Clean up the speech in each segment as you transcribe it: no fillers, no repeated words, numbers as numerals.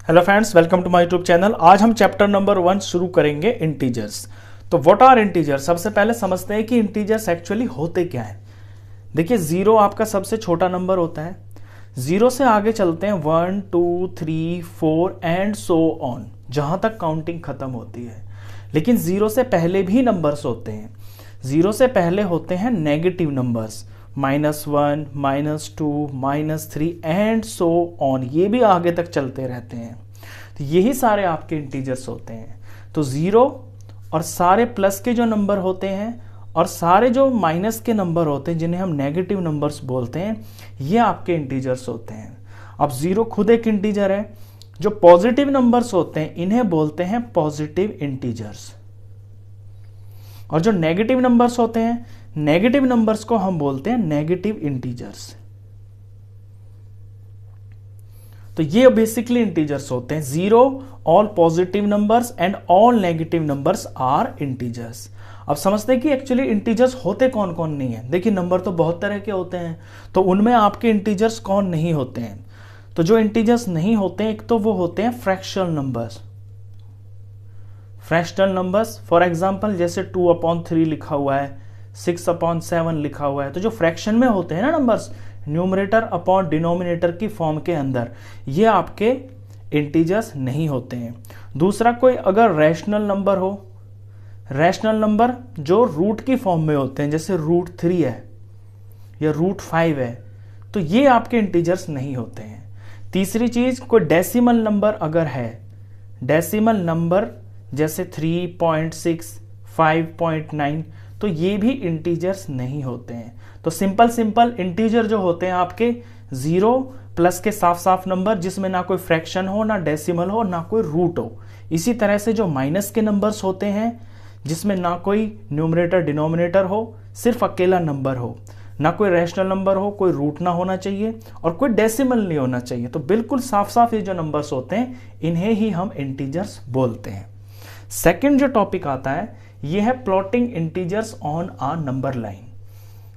Hello friends, welcome to my YouTube channel. आज हम chapter number 1 शुरू करेंगे, इंटीजर्स। तो व्हाट आर इंटीजर्स? सबसे पहले समझते हैं कि इंटीजर्स एक्चुअली होते क्या है। देखिए, जीरो आपका सबसे छोटा नंबर होता है। जीरो से आगे चलते हैं 1 2 3 4 एंड सो ऑन, जहां तक काउंटिंग खत्म होती है। लेकिन जीरो से पहले भी नंबर्स होते हैं। जीरो से पहले होते हैं negative numbers, -1, -2, -3 and so on. ये भी आगे तक चलते रहते हैं। तो यही सारे आपके इंटीजर्स होते हैं। तो जीरो और सारे प्लस के जो नंबर होते हैं और सारे जो माइनस के नंबर होते हैं, जिन्हें हम नेगेटिव नंबर्स बोलते हैं, ये आपके इंटीजर्स होते हैं। अब जीरो खुद एक इंटीजर है। जो पॉजिटिव नंबर्स होते हैं इन्हें बोलते हैं पॉजिटिव इंटीजर्स, और जो नेगेटिव नंबर्स होते हैं, नेगेटिव नंबर्स को हम बोलते हैं नेगेटिव इंटीजर्स। तो ये बेसिकली इंटीजर्स होते हैं। Zero, all positive numbers and all negative numbers are integers. अब समझते हैं कि एक्चुअली इंटीजर्स होते कौन कौन नहीं है। देखिए, नंबर तो बहुत तरह के होते हैं, तो उनमें आपके इंटीजर्स कौन नहीं होते हैं। तो जो इंटीजर्स नहीं होते हैं, एक तो वो होते हैं fractional numbers. Fractional numbers for example जैसे 2/3 लिखा हुआ है, 6/7 लिखा हुआ है। तो जो फ्रैक्शन में होते हैं ना नंबर्स, न्यूमरेटर अपॉन डिनोमिनेटर की फॉर्म के अंदर, ये आपके इंटीजर्स नहीं होते हैं। दूसरा, कोई अगर रैशनल नंबर हो, रैशनल नंबर जो रूट की फॉर्म में होते हैं, जैसे √3 है या √5 है, तो ये आपके इंटीजर्स नहीं होते हैं। तीसरी चीज, कोई डेसिमल नंबर अगर है, डेसिमल नंबर जैसे 3.6, 5.9, तो ये भी इंटीजर्स नहीं होते हैं। तो सिंपल इंटीजर जो होते हैं आपके, जीरो प्लस के साफ साफ नंबर जिसमें ना कोई फ्रैक्शन हो, ना डेसिमल हो, ना कोई रूट हो। इसी तरह से जो माइनस के नंबर्स होते हैं, जिसमें ना कोई न्यूमरेटर डिनोमिनेटर हो, सिर्फ अकेला नंबर हो, ना कोई रैशनल नंबर हो, कोई रूट ना होना चाहिए और कोई डेसिमल नहीं होना चाहिए। तो बिल्कुल साफ साफ ये जो नंबर्स होते हैं, इन्हें ही हम इंटीजर्स बोलते हैं। सेकेंड जो टॉपिक आता है, ये है plotting integers on a number line.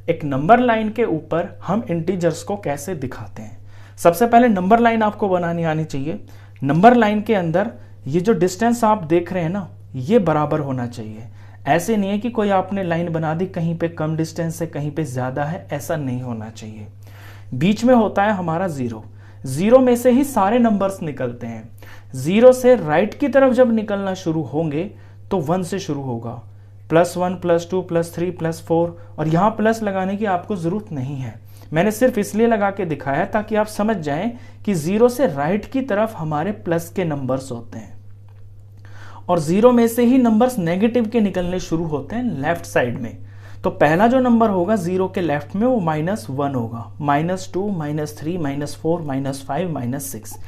एक नंबर लाइन के ऊपर हम इंटीजर्स को कैसे दिखाते हैं। सबसे पहले नंबर लाइन आपको बनानी आनी चाहिए। नंबर लाइन के अंदर ये जो डिस्टेंस आप देख रहे हैं ना, ये बराबर होना चाहिए। ऐसे नहीं है कि कोई आपने लाइन बना दी, कहीं पे कम डिस्टेंस है, कहीं पे ज्यादा है, ऐसा नहीं होना चाहिए। बीच में होता है हमारा जीरो। जीरो में से ही सारे नंबर्स निकलते हैं। जीरो से राइट की तरफ जब निकलना शुरू होंगे तो 1 से शुरू होगा, +1, +2, +3, +4, और यहां प्लस लगाने की आपको जरूरत नहीं है। मैंने सिर्फ इसलिए लगा के दिखाया ताकि आप समझ जाएं कि जीरो से राइट की तरफ हमारे प्लस के नंबर्स होते हैं, और जीरो में से ही नंबर्स नेगेटिव के निकलने शुरू होते हैं लेफ्ट साइड में। तो पहला जो नंबर होगा जीरो के लेफ्ट में, वो -1 होगा, -2, -3, -4, -5, -6।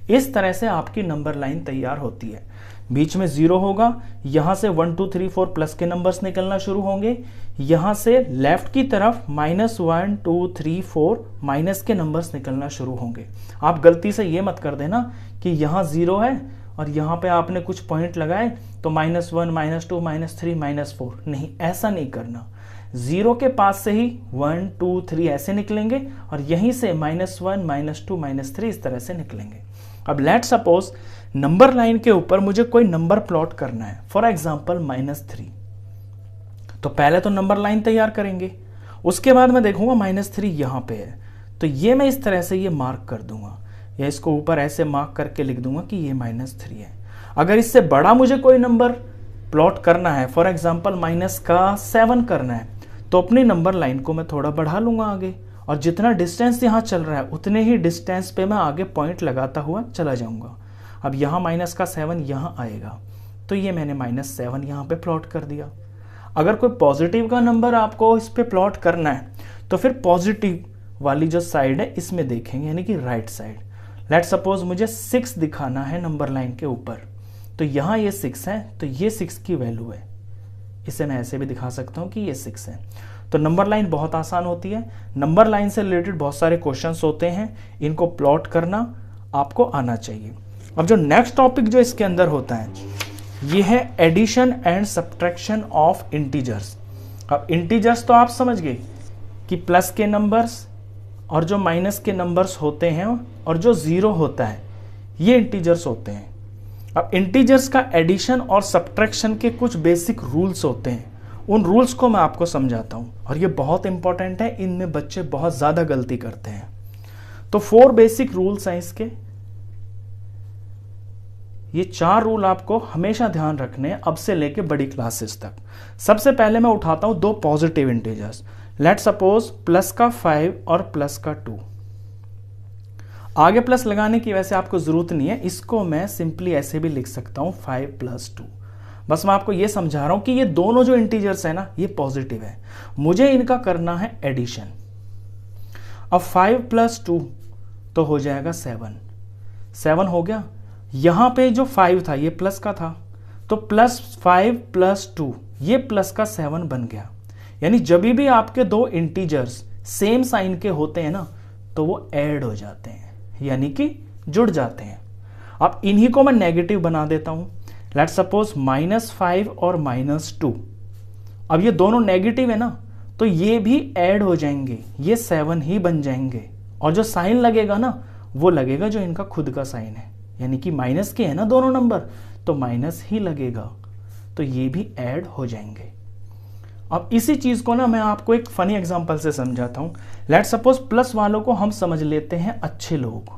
इस तरह से आपकी नंबर लाइन तैयार होती है। बीच में जीरो होगा, यहां से 1 2 3 4 प्लस के नंबर्स निकलना शुरू होंगे। यहां से लेफ्ट की तरफ -1 2 3 4 माइनस के नंबर्स निकलना शुरू होंगे। आप गलती से ये मत कर देना कि यहां जीरो है और यहां पे आपने कुछ पॉइंट लगाए तो -1 -2 -3 -4, नहीं, ऐसा नहीं करना। जीरो के पास से ही 1 2 3 ऐसे निकलेंगे और यहीं से -1 -2 -3 इस तरह से निकलेंगे। अब लेट सपोज नंबर लाइन के ऊपर मुझे कोई नंबर प्लॉट करना है, फॉर एग्जांपल -3। तो पहले तो नंबर लाइन तैयार करेंगे, उसके बाद मैं देखूंगा -3 यहां पे है, तो ये मैं इस तरह से ये मार्क कर दूंगा, या इसको ऊपर ऐसे मार्क करके लिख दूंगा कि ये -3 है। अगर इससे बड़ा मुझे कोई नंबर प्लॉट करना है, फॉर एग्जाम्पल -7 करना है, तो अपनी नंबर लाइन को मैं थोड़ा बढ़ा लूंगा आगे, और जितना डिस्टेंस यहां चल रहा है उतने ही डिस्टेंस पे मैं आगे पॉइंट लगाता हुआ चला जाऊंगा। अब यहां -7 यहां आएगा, तो ये मैंने -7 यहां पे प्लॉट कर दिया। अगर कोई पॉजिटिव का नंबर आपको इस पे प्लॉट करना है, तो फिर पॉजिटिव वाली जो साइड है इसमें देखेंगे, यानी कि राइट साइड। लेट सपोज मुझे 6 दिखाना है नंबर लाइन के ऊपर, तो यहां ये 6 है, तो ये 6 की वैल्यू है। इसे मैं ऐसे भी दिखा सकता हूं कि ये 6 है। तो नंबर लाइन बहुत आसान होती है। नंबर लाइन से रिलेटेड बहुत सारे क्वेश्चंस होते हैं, इनको प्लॉट करना आपको आना चाहिए। अब जो नेक्स्ट टॉपिक जो इसके अंदर होता है, ये है addition and subtraction of integers. अब इंटीजर्स तो आप समझ गए कि प्लस के नंबर्स और जो माइनस के नंबर्स होते हैं और जो जीरो होता है, ये इंटीजर्स होते हैं। अब इंटीजर्स का एडिशन और सब्ट्रैक्शन के कुछ बेसिक रूल्स होते हैं, उन रूल्स को मैं आपको समझाता हूं, और ये बहुत इंपॉर्टेंट है, इनमें बच्चे बहुत ज़्यादा गलती करते हैं। तो 4 बेसिक रूल्स हैं इसके। ये 4 रूल आपको हमेशा ध्यान रखने हैं अब से लेके बड़ी क्लासेस तक। सबसे पहले मैं उठाता हूं 2 positive integers. Let suppose plus का 5 और प्लस का 2। आगे प्लस लगाने की वैसे आपको जरूरत नहीं है, इसको मैं सिंपली ऐसे भी लिख सकता हूं 5 + 2। बस मैं आपको ये समझा रहा हूं कि ये दोनों जो इंटीजर्स है ना, ये पॉजिटिव है, मुझे इनका करना है एडिशन। अब 5 + 2 तो हो जाएगा 7 हो गया। यहां पे जो 5 था ये प्लस का था, तो +5 + 2 ये प्लस का 7 बन गया। यानी जब भी आपके 2 इंटीजर्स सेम साइन के होते हैं ना, तो वो ऐड हो जाते हैं, यानी कि जुड़ जाते हैं। अब इन्हीं को मैं नेगेटिव बना देता हूं। लेट्स सपोज -5 और -2। अब ये दोनों नेगेटिव है ना, तो ये भी ऐड हो जाएंगे, ये 7 ही बन जाएंगे, और जो साइन लगेगा ना वो लगेगा जो इनका खुद का साइन है, यानी कि माइनस के है ना दोनों नंबर, तो माइनस ही लगेगा, तो ये भी ऐड हो जाएंगे। अब इसी चीज को ना मैं आपको एक फनी एग्जांपल से समझाता हूं। लेट्स सपोज प्लस वालों को हम समझ लेते हैं अच्छे लोग,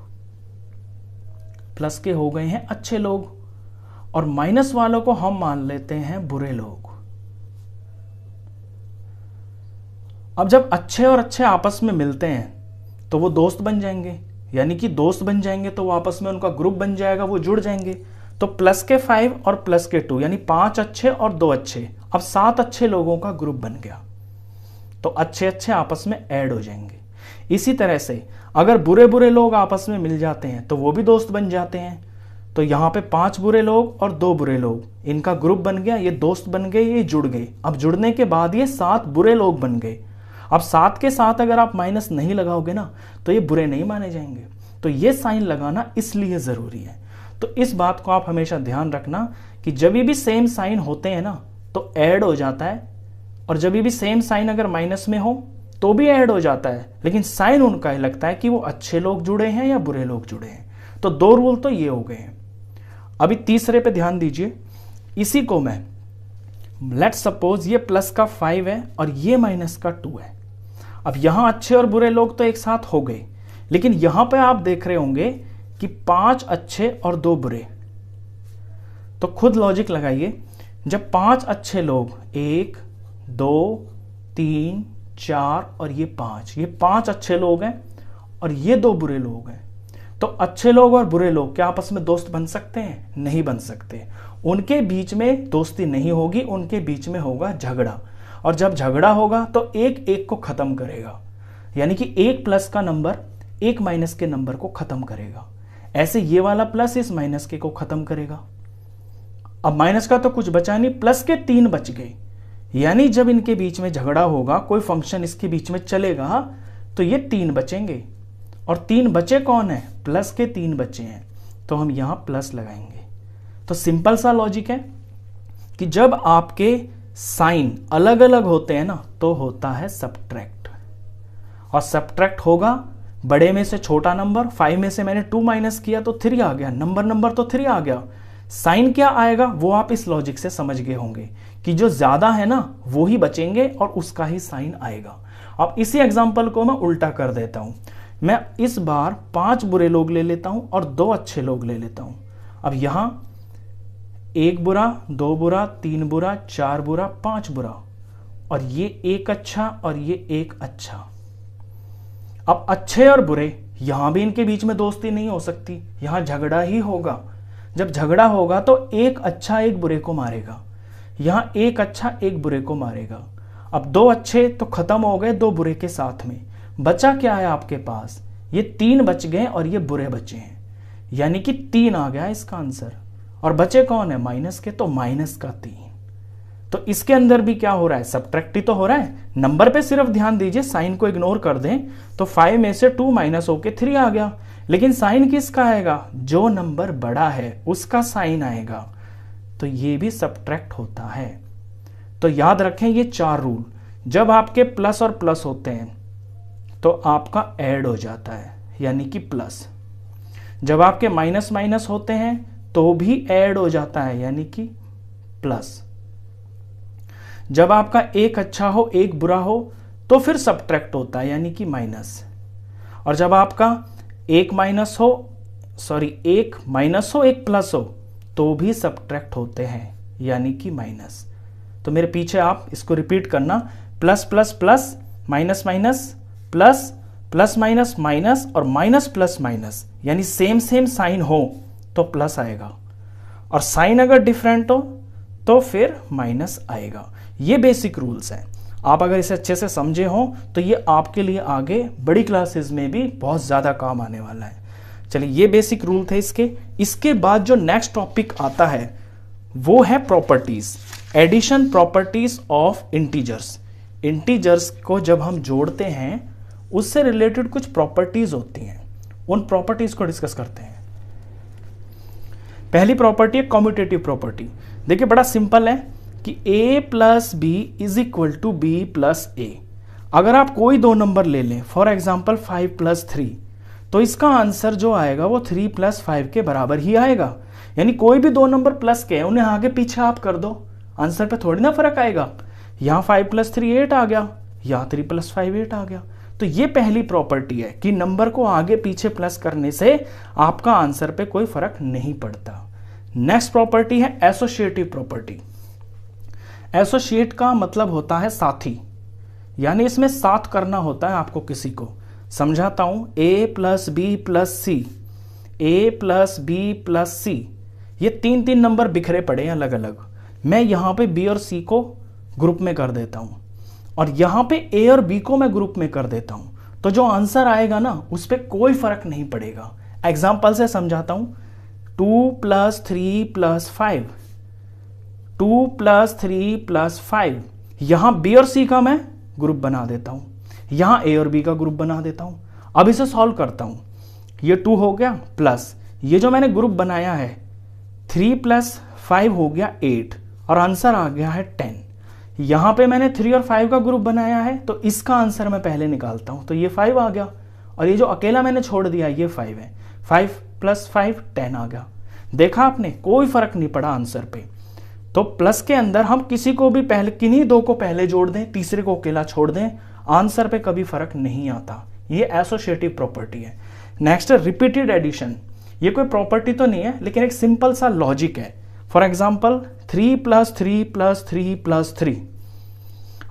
प्लस के हो गए हैं अच्छे लोग, और माइनस वालों को हम मान लेते हैं बुरे लोग। अब जब अच्छे और अच्छे आपस में मिलते हैं तो वो दोस्त बन जाएंगे, यानी कि दोस्त बन जाएंगे तो वो आपस में उनका ग्रुप बन जाएगा, वो जुड़ जाएंगे। तो प्लस के 5 और प्लस के 2 यानी 5 अच्छे और 2 अच्छे, अब 7 अच्छे लोगों का ग्रुप बन गया, तो अच्छे अच्छे आपस में ऐड हो जाएंगे। इसी तरह से अगर बुरे बुरे लोग आपस में मिल जाते हैं तो वो भी दोस्त बन जाते हैं। तो यहां पे 5 बुरे लोग और 2 बुरे लोग, इनका ग्रुप बन गया, ये दोस्त बन गए, ये जुड़ गए। अब जुड़ने के बाद ये 7 बुरे लोग बन गए। अब 7 के साथ अगर आप माइनस नहीं लगाओगे ना, तो ये बुरे नहीं माने जाएंगे। तो ये साइन लगाना इसलिए जरूरी है। तो इस बात को आप हमेशा ध्यान रखना कि जब भी सेम साइन होते हैं ना, तो ऐड हो जाता है, और जब भी सेम साइन अगर माइनस में हो तो भी ऐड हो जाता है, लेकिन साइन उनका ही लगता है कि वो अच्छे लोग जुड़े हैं या बुरे लोग जुड़े हैं। तो 2 रूल तो ये हो गए हैं। अभी तीसरे पे ध्यान दीजिए। इसी को मैं लेट्स सपोज ये प्लस का 5 है और ये माइनस का 2 है। अब यहां अच्छे और बुरे लोग तो एक साथ हो गए, लेकिन यहां पे आप देख रहे होंगे कि 5 अच्छे और 2 बुरे। तो खुद लॉजिक लगाइए, जब 5 अच्छे लोग 1 2 3 4 और ये 5 अच्छे लोग हैं और ये 2 बुरे लोग हैं, तो अच्छे लोग और बुरे लोग क्या आपस में दोस्त बन सकते हैं? नहीं बन सकते। उनके बीच में दोस्ती नहीं होगी, उनके बीच में होगा झगड़ा, और जब झगड़ा होगा तो एक एक को खत्म करेगा, यानी कि एक प्लस का नंबर एक माइनस के नंबर को खत्म करेगा। ऐसे ये वाला प्लस इस माइनस के को खत्म करेगा। अब माइनस का तो कुछ बचा नहीं, प्लस के 3 बच गए, यानी जब इनके बीच में झगड़ा होगा, कोई फंक्शन इसके बीच में चलेगा, तो ये 3 बचेंगे, और 3 बचे कौन है? प्लस के 3 बचे हैं, तो हम यहां प्लस लगाएंगे। तो सिंपल सा लॉजिक है कि जब आपके साइन अलग अलग होते हैं ना, तो होता है सब्ट्रैक्ट, और सब्ट्रैक्ट होगा बड़े में से छोटा नंबर। 5 में से मैंने 2 माइनस किया तो 3 आ गया, नंबर तो 3 आ गया। साइन क्या आएगा वो आप इस लॉजिक से समझ गए होंगे कि जो ज्यादा है ना वो ही बचेंगे और उसका ही साइन आएगा। अब इसी एग्जांपल को मैं उल्टा कर देता हूं। मैं इस बार 5 बुरे लोग ले लेता हूं और 2 अच्छे लोग ले लेता हूं। अब यहां 1 बुरा, 2 बुरा, 3 बुरा, 4 बुरा, 5 बुरा, और ये 1 अच्छा और ये 1 अच्छा। अब अच्छे और बुरे, यहां भी इनके बीच में दोस्ती नहीं हो सकती, यहां झगड़ा ही होगा। जब झगड़ा होगा तो एक अच्छा एक बुरे को मारेगा, यहां एक अच्छा एक बुरे को मारेगा। अब 2 अच्छे तो खत्म हो गए 2 बुरे के साथ में, बचा क्या है आपके पास? ये 3 बच गए और ये बुरे बचे हैं, यानी कि 3 आ गया इसका आंसर। और बचे कौन है? माइनस के, तो माइनस का 3। तो इसके अंदर भी क्या हो रहा है? सब्ट्रैक्ट ही तो हो रहा है। नंबर पे सिर्फ ध्यान दीजिए, साइन को इग्नोर कर दें तो 5 में से 2 माइनस होके 3 आ गया, लेकिन साइन किसका आएगा? जो नंबर बड़ा है उसका साइन आएगा, तो ये भी सब्ट्रैक्ट होता है। तो याद रखें ये 4 रूल। जब आपके प्लस और प्लस होते हैं तो आपका ऐड हो जाता है, यानी कि प्लस। जब आपके माइनस माइनस होते हैं तो भी ऐड हो जाता है, यानी कि प्लस। जब आपका एक अच्छा हो एक बुरा हो तो फिर सब्ट्रैक्ट होता है, यानी कि माइनस। और जब आपका एक माइनस हो एक प्लस हो तो भी सब्ट्रैक्ट होते हैं, यानी कि माइनस। तो मेरे पीछे आप इसको रिपीट करना, plus plus plus, minus minus, plus plus minus minus, और माइनस प्लस माइनस, यानी सेम सेम साइन हो तो प्लस आएगा, और साइन अगर डिफरेंट हो तो फिर माइनस आएगा। ये बेसिक रूल्स हैं। आप अगर इसे अच्छे से समझे हो तो ये आपके लिए आगे बड़ी क्लासेस में भी बहुत ज़्यादा काम आने वाला है। चलिए, ये बेसिक रूल थे इसके बाद जो नेक्स्ट टॉपिक आता है वो है properties, addition properties of integers. Integers को जब हम जोड़ते हैं उससे रिलेटेड कुछ प्रॉपर्टीज होती हैं, उन प्रॉपर्टीज को डिस्कस करते हैं। पहली प्रॉपर्टी है कॉम्यूटेटिव प्रॉपर्टी। देखिए, बड़ा सिंपल है कि a plus B is equal to B plus A. अगर आप कोई दो नंबर ले लें, फॉर एग्जाम्पल 5 प्लस 3, तो इसका आंसर जो आएगा वो 3 प्लस 5 के बराबर ही आएगा। यानी कोई भी दो नंबर प्लस के हैं, उन्हें आगे पीछे आप कर दो, आंसर पे थोड़ी ना फर्क आएगा। यहाँ 5 प्लस 3 8 आ गया, यहाँ 3 प्लस 5 8 आ गया। तो ये पहली प्रॉपर्टी है कि नंबर को आगे पीछे प्लस करने से आपका आंसर पे कोई फर्क नहीं पड़ता। नेक्स्ट प्रॉपर्टी है एसोसिएटिव प्रॉपर्टी। एसोसिएट का मतलब होता है साथी, यानी इसमें साथ करना होता है आपको किसी को। समझाता हूं, a plus B plus C, A plus B plus C, ये तीन तीन नंबर बिखरे पड़े हैं अलग अलग। मैं यहां पे b और c को ग्रुप में कर देता हूं, और यहां पे a और b को मैं ग्रुप में कर देता हूं, तो जो आंसर आएगा ना उस पर कोई फर्क नहीं पड़ेगा। एग्जाम्पल से समझाता हूं, 2 प्लस 3 प्लस 5, 2 प्लस 3 प्लस 5, यहां b और c का मैं ग्रुप बना देता हूं, यहां a और b का ग्रुप बना देता हूं। अब इसे सॉल्व करता हूं, ये 2 हो गया प्लस ये जो मैंने ग्रुप बनाया है 3 प्लस 5 हो गया 8, और आंसर आ गया है 10। यहां पे मैंने 3 और 5 का ग्रुप बनाया है, तो इसका आंसर मैं पहले निकालता हूं, तो ये 5 आ गया, और ये जो अकेला मैंने छोड़ दिया ये 5 है। 5 प्लस 5 10 आ गया। देखा आपने, कोई फर्क नहीं पड़ा आंसर पे। तो प्लस के अंदर हम किसी को भी पहले, किन्हीं दो को पहले जोड़ दें, तीसरे को अकेला छोड़ दें, आंसर पे कभी फर्क नहीं आता। ये एसोसिएटिव प्रॉपर्टी है। नेक्स्ट है रिपीटेड एडिशन। ये कोई प्रॉपर्टी तो नहीं है, लेकिन एक सिंपल सा लॉजिक है। For example 3 plus 3 plus 3 plus 3,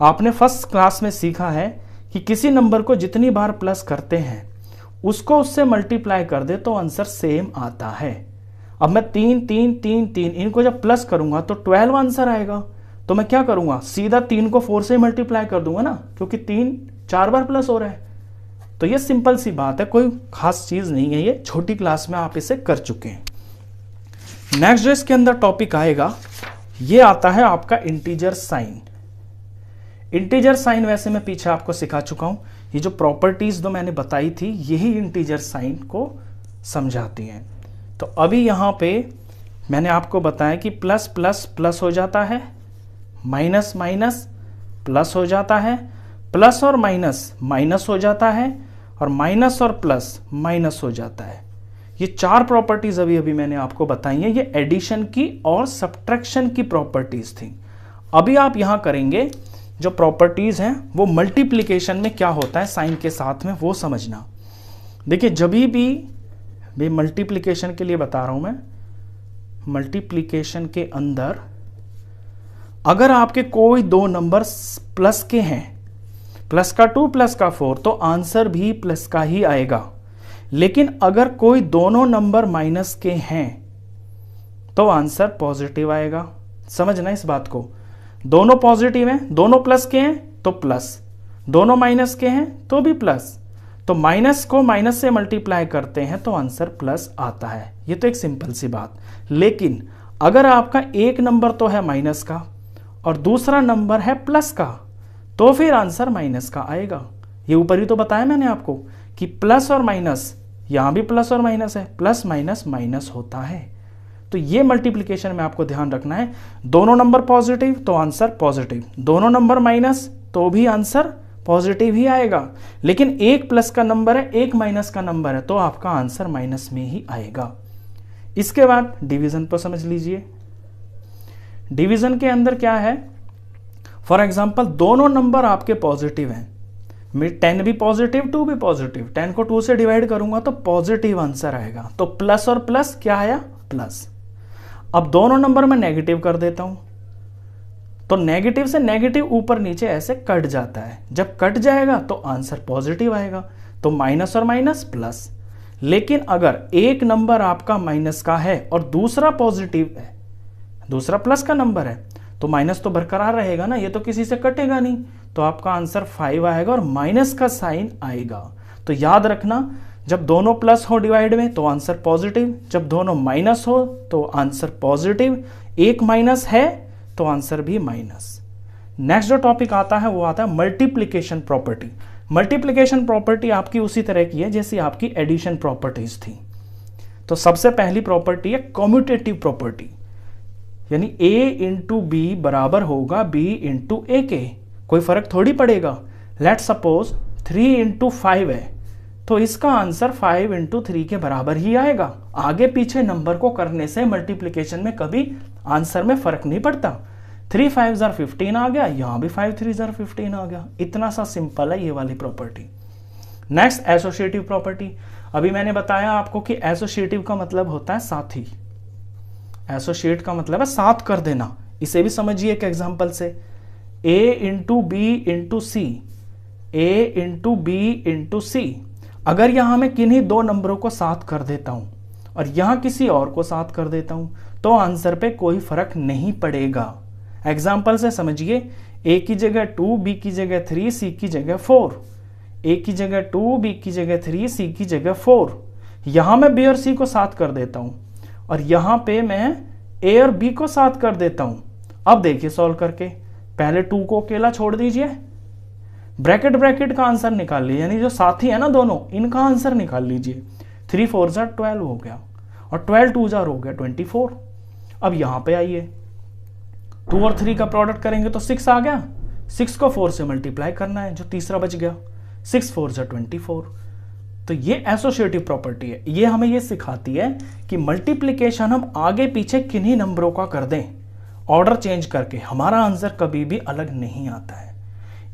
आपने फर्स्ट क्लास में सीखा है कि किसी नंबर को जितनी बार प्लस करते हैं उसको उससे मल्टीप्लाई कर दे तो आंसर सेम आता है। अब मैं 3 3 3 3 इनको जब प्लस करूंगा तो 12 आंसर आएगा। तो मैं क्या करूंगा, सीधा 3 को 4 से मल्टीप्लाई कर दूंगा ना, क्योंकि 3 4 बार प्लस हो रहा है। तो ये सिंपल सी बात है, कोई खास चीज नहीं है, ये छोटी क्लास में आप इसे कर चुके हैं। नेक्स्ट जो इसके अंदर टॉपिक आएगा ये आता है आपका इंटीजर साइन। इंटीजर साइन वैसे मैं पीछे आपको सिखा चुका हूं। ये जो प्रॉपर्टीज जो मैंने बताई थी यही इंटीजर साइन को समझाती हैं। तो अभी यहां पे मैंने आपको बताया कि प्लस प्लस प्लस हो जाता है, माइनस माइनस प्लस हो जाता है, प्लस और माइनस माइनस हो जाता है, और माइनस और प्लस माइनस हो जाता है। ये 4 प्रॉपर्टीज अभी अभी मैंने आपको बताई हैं। ये एडिशन की और सब्ट्रैक्शन की प्रॉपर्टीज थी। अभी आप यहां करेंगे जो प्रॉपर्टीज हैं वो मल्टीप्लिकेशन में क्या होता है साइन के साथ में, वो समझना। देखिए, जब भी मल्टीप्लिकेशन के लिए बता रहा हूं मैं, मल्टीप्लिकेशन के अंदर अगर आपके कोई दो नंबर प्लस के हैं, प्लस का 2 प्लस का 4, तो आंसर भी प्लस का ही आएगा। लेकिन अगर कोई दोनों नंबर माइनस के हैं तो आंसर पॉजिटिव आएगा। समझना इस बात को, दोनों पॉजिटिव हैं, दोनों प्लस के हैं तो प्लस, दोनों माइनस के हैं तो भी प्लस। तो माइनस को माइनस से मल्टीप्लाई करते हैं तो आंसर प्लस आता है। ये तो एक सिंपल सी बात। लेकिन अगर आपका एक नंबर तो है माइनस का और दूसरा नंबर है प्लस का, तो फिर आंसर माइनस का आएगा। ये ऊपर ही तो बताया मैंने आपको कि प्लस और माइनस, यहां भी प्लस और माइनस है, प्लस माइनस माइनस होता है। तो ये मल्टीप्लिकेशन में आपको ध्यान रखना है। दोनों नंबर पॉजिटिव तो आंसर पॉजिटिव, दोनों नंबर माइनस तो भी आंसर पॉजिटिव ही आएगा, लेकिन एक प्लस का नंबर है एक माइनस का नंबर है तो आपका आंसर माइनस में ही आएगा। इसके बाद डिवीजन पर समझ लीजिए। डिवीजन के अंदर क्या है, फॉर एग्जांपल दोनों नंबर आपके पॉजिटिव हैं, 10 भी पॉजिटिव 2 भी पॉजिटिव, 10 को 2 से डिवाइड करूंगा तो पॉजिटिव आंसर आएगा। तो प्लस और प्लस क्या आया, प्लस। अब दोनों नंबर में नेगेटिव कर देता हूं तो नेगेटिव से नेगेटिव ऊपर नीचे ऐसे कट जाता है, जब कट जाएगा तो आंसर पॉजिटिव आएगा। तो माइनस और माइनस प्लस। लेकिन अगर एक नंबर आपका माइनस का है और दूसरा पॉजिटिव है, दूसरा प्लस का नंबर है, तो माइनस तो बरकरार रहेगा ना, ये तो किसी से कटेगा नहीं, तो आपका आंसर 5 आएगा और माइनस का साइन आएगा। तो याद रखना, जब दोनों प्लस हो डिवाइड में तो आंसर पॉजिटिव, जब दोनों माइनस हो तो आंसर पॉजिटिव, एक माइनस है तो आंसर भी माइनस। नेक्स्ट जो टॉपिक आता है वो आता है मल्टीप्लिकेशन प्रॉपर्टी। मल्टीप्लिकेशन प्रॉपर्टी आपकी उसी तरह की है जैसी आपकी एडिशन प्रॉपर्टीज थी। तो सबसे पहली प्रॉपर्टी है कॉम्यूटेटिव प्रॉपर्टी, यानी a इंटू बी बराबर होगा b इंटू ए के, कोई फर्क थोड़ी पड़ेगा। लेट सपोज 3 इंटू 5 है तो इसका आंसर 5 इंटू 3 के बराबर ही आएगा। आगे पीछे नंबर को करने से मल्टीप्लिकेशन में कभी आंसर में फर्क नहीं पड़ता। 3 5 जार 15 आ गया, यहां भी 5 3 जार 15 आ गया। इतना सा सिंपल है ये वाली प्रॉपर्टी। Next associative property. अभी मैंने बताया आपको कि एसोसिएटिव का मतलब होता है साथी, एसोसिएट का मतलब है साथ कर देना। इसे भी समझिए एक एग्जांपल से, a into B into C, a into B into C. अगर यहां मैं किन्हीं दो नंबरों को साथ कर देता हूं और यहां किसी और को साथ कर देता हूं तो आंसर पे कोई फर्क नहीं पड़ेगा। एग्जाम्पल से समझिए, a की जगह 2, b की जगह 3, c की जगह 4, a की जगह 2, b की जगह 3, c की जगह 4। यहां मैं b और c को साथ कर देता हूं और यहां पे मैं a और b को साथ कर देता हूं। अब देखिए सॉल्व करके, पहले 2 को अकेला छोड़ दीजिए, ब्रैकेट ब्रैकेट का आंसर निकाल लीजिए, यानी जो साथी है ना दोनों, इनका आंसर निकाल लीजिए। 3 4 जार 12 हो गया और 12 2 जार हो गया 24। अब यहां पे आइए, 2 और 3 का प्रोडक्ट करेंगे तो 6 आ गया, 6 को 4 से मल्टीप्लाई करना है, जो तीसरा बच गया, 6 4 जार 24। तो ये एसोसिएटिव प्रॉपर्टी है, ये हमें ये सिखाती है कि मल्टीप्लिकेशन हम आगे पीछे किन्हीं नंबरों का कर दें, ऑर्डर चेंज करके हमारा आंसर कभी भी अलग नहीं आता है।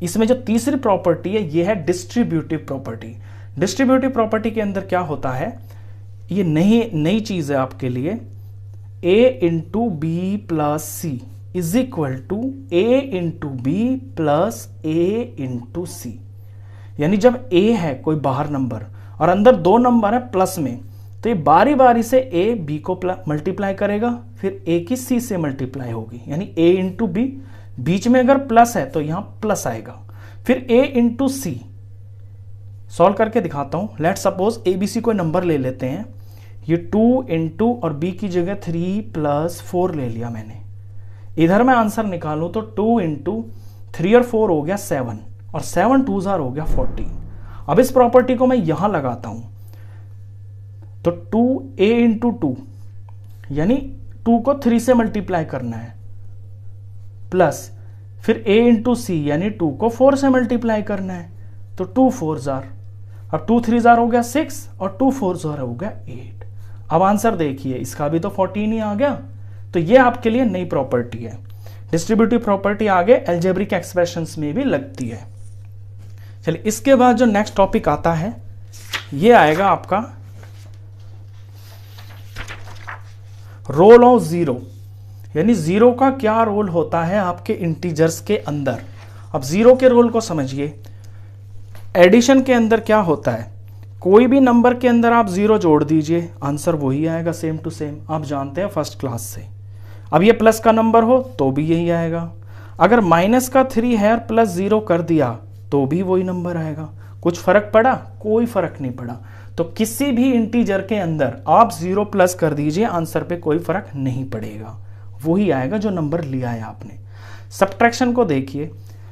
इसमें जो तीसरी प्रॉपर्टी है ये है डिस्ट्रीब्यूटिव प्रॉपर्टी। डिस्ट्रीब्यूटिव प्रॉपर्टी के अंदर क्या होता है, ये नई चीज है आपके लिए, a into B plus C is equal to a into B plus a into C. यानी जब a है कोई बाहर नंबर और अंदर दो नंबर है प्लस में, तो ये बारी बारी से a b को मल्टीप्लाई करेगा, फिर a की c से मल्टीप्लाई होगी, यानी a इंटू बी, बीच में अगर प्लस है तो यहां प्लस आएगा, फिर a इंटू सी। सॉल्व करके दिखाता हूं। Let suppose A B C कोई नंबर ले लेते हैं, ये 2 इंटू और b की जगह 3 प्लस 4 ले लिया मैंने। इधर मैं आंसर निकालूं तो 2 इंटू 3 और 4 हो गया 7 और 7 2 जार हो गया 14। अब इस प्रॉपर्टी को मैं यहां लगाता हूं तो 2a इंटू 2, यानी 2 को 3 से मल्टीप्लाई करना है, प्लस फिर a इंटू सी, यानी 2 को 4 से मल्टीप्लाई करना है, तो 2 4 जार, अब 2 3 जार हो गया 6 और 2 4 जार हो गया 8। अब आंसर देखिए, इसका भी तो 14 ही आ गया। तो ये आपके लिए नई प्रॉपर्टी है। डिस्ट्रीब्यूटिव प्रॉपर्टी आगे अलजेब्रिक एक्सप्रेशंस में भी लगती है। चलिए इसके बाद जो नेक्स्ट टॉपिक आता है ये आएगा आपका रोल ऑफ जीरो, यानी जीरो का क्या रोल होता है आपके इंटीजर्स के अंदर। अब जीरो के रोल को समझिए। एडिशन के अंदर क्या होता है, कोई भी नंबर के अंदर आप जीरो जोड़ दीजिए, आंसर वही आएगा सेम टू सेम, आप जानते हैं फर्स्ट क्लास से। अब ये प्लस का नंबर हो तो भी यही आएगा, अगर माइनस का 3 है और प्लस 0 कर दिया तो भी वही नंबर आएगा। कुछ फर्क पड़ा? कोई फर्क नहीं पड़ा। तो किसी भी इंटीजर के अंदर आप 0 प्लस कर दीजिए, आंसर पे कोई फर्क नहीं पड़ेगा, वही आएगा जो नंबर लिया है आपने। सब्ट्रैक्शन को देखिए,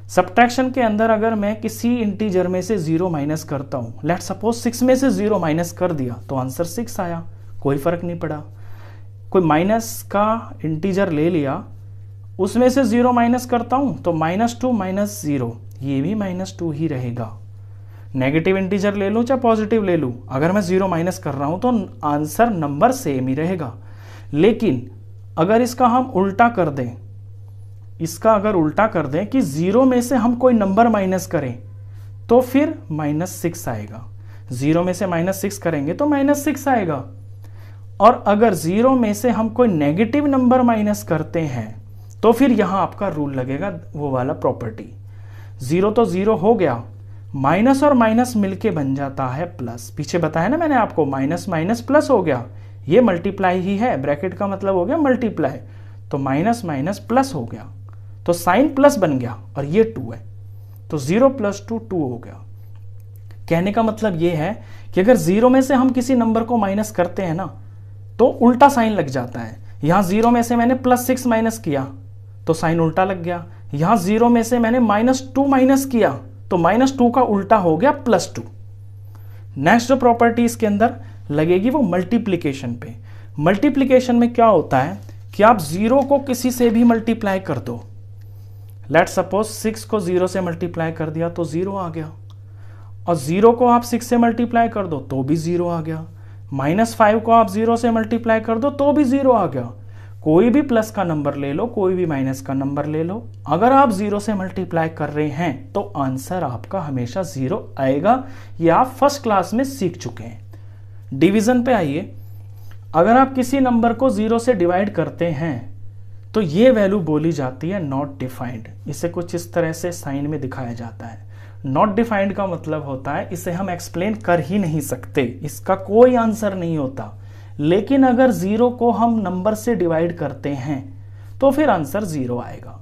सब्ट्रैक्शन के अंदर अगर मैं किसी इंटीजर में से 0 माइनस करता हूं, लेट सपोज 6 में से 0 माइनस कर दिया तो आंसर 6 आया, कोई फर्क नहीं पड़ा। कोई माइनस का इंटीजर ले लिया, उसमें से 0 माइनस करता हूं तो -2 -0, ये भी -2 ही रहेगा। नेगेटिव इंटीजर ले लूँ चाहे पॉजिटिव ले लूँ, अगर मैं 0 माइनस कर रहा हूँ तो आंसर नंबर सेम ही रहेगा। लेकिन अगर इसका हम उल्टा कर दें, इसका अगर उल्टा कर दें कि 0 में से हम कोई नंबर माइनस करें तो फिर -6 आएगा। 0 में से -6 करेंगे तो -6 आएगा। और अगर 0 में से हम कोई नेगेटिव नंबर माइनस करते हैं तो फिर यहां आपका रूल लगेगा, वो वाला प्रॉपर्टी। 0 तो 0 हो गया, माइनस और माइनस मिलके बन जाता है प्लस। पीछे बताया ना मैंने आपको, माइनस माइनस प्लस हो गया, ये मल्टीप्लाई ही है, ब्रैकेट का मतलब हो गया मल्टीप्लाई, तो माइनस माइनस प्लस हो गया, तो साइन प्लस बन गया और ये 2 है, तो 0 + 2 2 हो गया। कहने का मतलब ये है कि अगर 0 में से हम किसी नंबर को माइनस करते हैं ना तो उल्टा साइन लग जाता है। यहां 0 में से मैंने +6 माइनस किया तो साइन उल्टा लग गया, यहां 0 में से मैंने -2 माइनस किया तो -2 का उल्टा हो गया +2। नेक्स्ट जो प्रॉपर्टी इसके अंदर लगेगी वो मल्टीप्लीकेशन पे। मल्टीप्लीकेशन में क्या होता है कि आप 0 को किसी से भी मल्टीप्लाई कर दो। लेट सपोज 6 को 0 से मल्टीप्लाई कर दिया तो 0 आ गया, और 0 को आप 6 से मल्टीप्लाई कर दो तो भी 0 आ गया, -5 को आप 0 से मल्टीप्लाई कर दो तो भी 0 आ गया। कोई भी प्लस का नंबर ले लो, कोई भी माइनस का नंबर ले लो, अगर आप 0 से मल्टीप्लाई कर रहे हैं तो आंसर आपका हमेशा 0 आएगा। ये आप फर्स्ट क्लास में सीख चुके हैं। डिवीजन पे आइए, अगर आप किसी नंबर को 0 से डिवाइड करते हैं तो ये वैल्यू बोली जाती है नॉट डिफाइंड। इसे कुछ इस तरह से साइन में दिखाया जाता है। नॉट डिफाइंड का मतलब होता है इसे हम एक्सप्लेन कर ही नहीं सकते, इसका कोई आंसर नहीं होता। लेकिन अगर 0 को हम नंबर से डिवाइड करते हैं तो फिर आंसर 0 आएगा।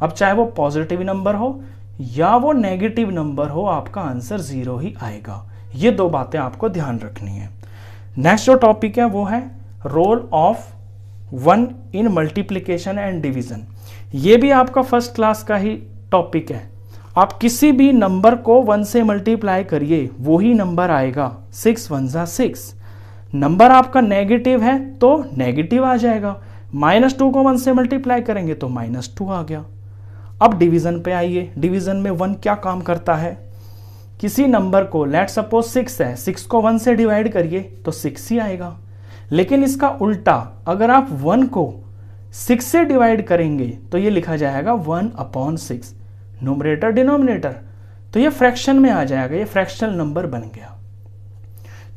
अब चाहे वो पॉजिटिव नंबर हो या वो नेगेटिव नंबर हो, आपका आंसर 0 ही आएगा। ये 2 बातें आपको ध्यान रखनी है। नेक्स्ट जो टॉपिक है वो है role of 1 in multiplication and division. ये भी आपका फर्स्ट क्लास का ही टॉपिक है। आप किसी भी नंबर को 1 से मल्टीप्लाई करिए, वही नंबर आएगा। 6 1 जा 6। नंबर आपका नेगेटिव है तो नेगेटिव आ जाएगा। -2 को 1 से मल्टीप्लाई करेंगे तो -2 आ गया। अब डिवीजन पे आइए। डिवीजन में 1 क्या काम करता है, किसी नंबर को, लेट सपोज 6 है, 6 को 1 से डिवाइड करिए तो 6 ही आएगा। लेकिन इसका उल्टा, अगर आप 1 को 6 से डिवाइड करेंगे तो ये लिखा जाएगा 1/6, न्यूमरेटर डिनोमिनेटर, तो ये फ्रैक्शन में आ जाएगा, ये फ्रैक्शनल नंबर बन गया।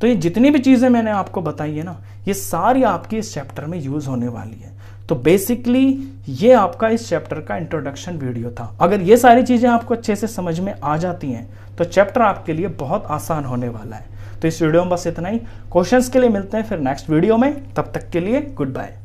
तो ये जितनी भी चीजें मैंने आपको बताई है ना, ये सारी आपकी इस चैप्टर में यूज होने वाली है। तो बेसिकली ये आपका इस चैप्टर का इंट्रोडक्शन वीडियो था। अगर ये सारी चीजें आपको अच्छे से समझ में आ जाती हैं तो चैप्टर आपके लिए बहुत आसान होने वाला है। तो इस वीडियो में बस इतना ही। क्वेश्चंस के लिए मिलते हैं फिर नेक्स्ट वीडियो में, तब तक के लिए गुड बाय।